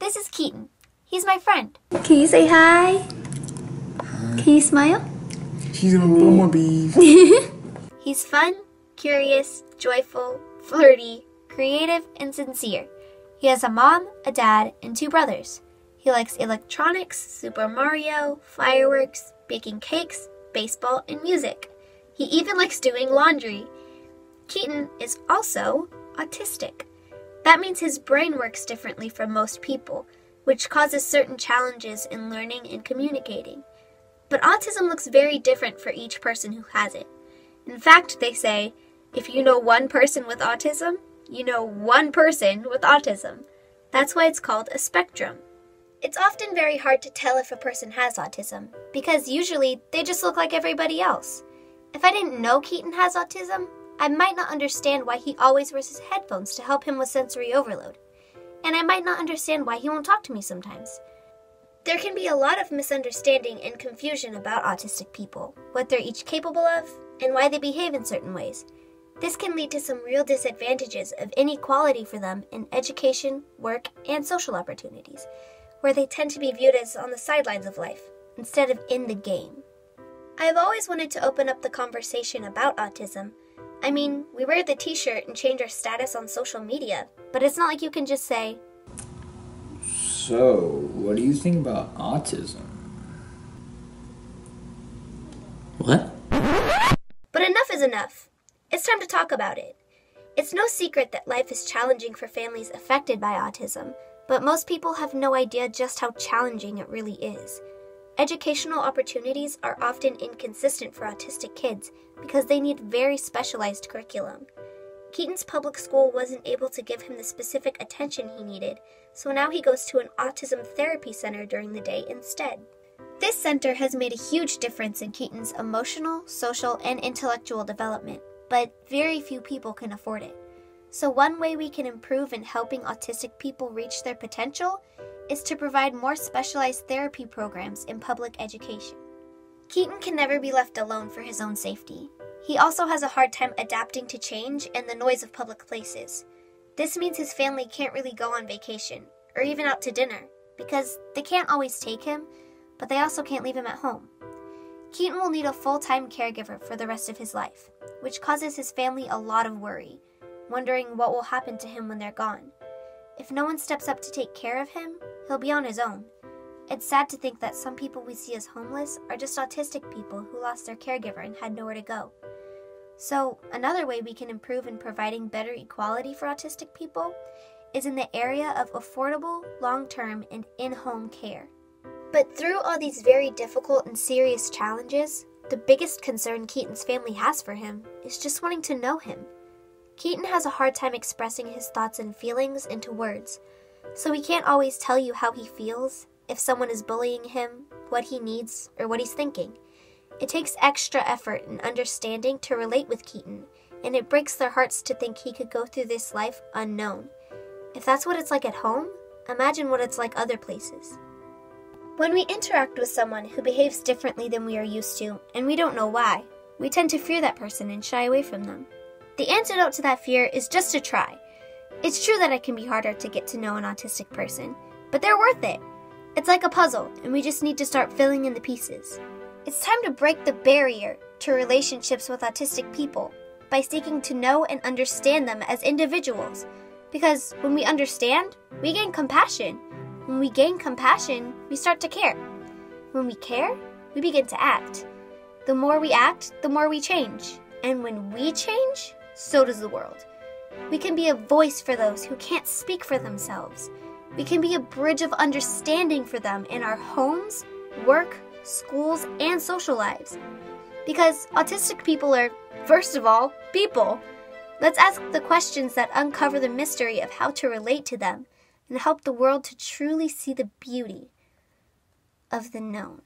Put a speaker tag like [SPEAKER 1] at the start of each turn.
[SPEAKER 1] This is Keaton. He's my friend.
[SPEAKER 2] Can you say hi? Can you smile?
[SPEAKER 3] She's gonna blow my bees.
[SPEAKER 1] He's fun, curious, joyful, flirty, creative, and sincere. He has a mom, a dad, and 2 brothers. He likes electronics, Super Mario, fireworks, baking cakes, baseball, and music. He even likes doing laundry. Keaton is also autistic. That means his brain works differently from most people, which causes certain challenges in learning and communicating. But autism looks very different for each person who has it. In fact, they say, if you know one person with autism, you know one person with autism. That's why it's called a spectrum. It's often very hard to tell if a person has autism, because usually they just look like everybody else. If I didn't know Keaton has autism, I might not understand why he always wears his headphones to help him with sensory overload. And I might not understand why he won't talk to me sometimes. There can be a lot of misunderstanding and confusion about autistic people, what they're each capable of, and why they behave in certain ways. This can lead to some real disadvantages of inequality for them in education, work, and social opportunities, where they tend to be viewed as on the sidelines of life, instead of in the game. I've always wanted to open up the conversation about autism. I mean, we wear the t-shirt and change our status on social media, but it's not like you can just say,
[SPEAKER 3] So, what do you think about autism?
[SPEAKER 2] What?
[SPEAKER 1] But enough is enough. It's time to talk about it. It's no secret that life is challenging for families affected by autism, but most people have no idea just how challenging it really is. Educational opportunities are often inconsistent for autistic kids because they need very specialized curriculum. Keaton's public school wasn't able to give him the specific attention he needed, so now he goes to an autism therapy center during the day instead. This center has made a huge difference in Keaton's emotional, social, and intellectual development, but very few people can afford it. So one way we can improve in helping autistic people reach their potential is to provide more specialized therapy programs in public education. Keaton can never be left alone for his own safety. He also has a hard time adapting to change and the noise of public places. This means his family can't really go on vacation, or even out to dinner, because they can't always take him, but they also can't leave him at home. Keaton will need a full-time caregiver for the rest of his life, which causes his family a lot of worry, wondering what will happen to him when they're gone. If no one steps up to take care of him, he'll be on his own. It's sad to think that some people we see as homeless are just autistic people who lost their caregiver and had nowhere to go. So, another way we can improve in providing better equality for autistic people is in the area of affordable, long-term, and in-home care. But through all these very difficult and serious challenges, the biggest concern Keaton's family has for him is just wanting to know him. Keaton has a hard time expressing his thoughts and feelings into words, so he can't always tell you how he feels, if someone is bullying him, what he needs, or what he's thinking. It takes extra effort and understanding to relate with Keaton, and it breaks their hearts to think he could go through this life unknown. If that's what it's like at home, imagine what it's like other places. When we interact with someone who behaves differently than we are used to, and we don't know why, we tend to fear that person and shy away from them. The antidote to that fear is just to try. It's true that it can be harder to get to know an autistic person, but they're worth it. It's like a puzzle, and we just need to start filling in the pieces. It's time to break the barrier to relationships with autistic people by seeking to know and understand them as individuals. Because when we understand, we gain compassion. When we gain compassion, we start to care. When we care, we begin to act. The more we act, the more we change. And when we change, so does the world. We can be a voice for those who can't speak for themselves. We can be a bridge of understanding for them in our homes, work, schools, and social lives. Because autistic people are, first of all, people. Let's ask the questions that uncover the mystery of how to relate to them and help the world to truly see the beauty of the known.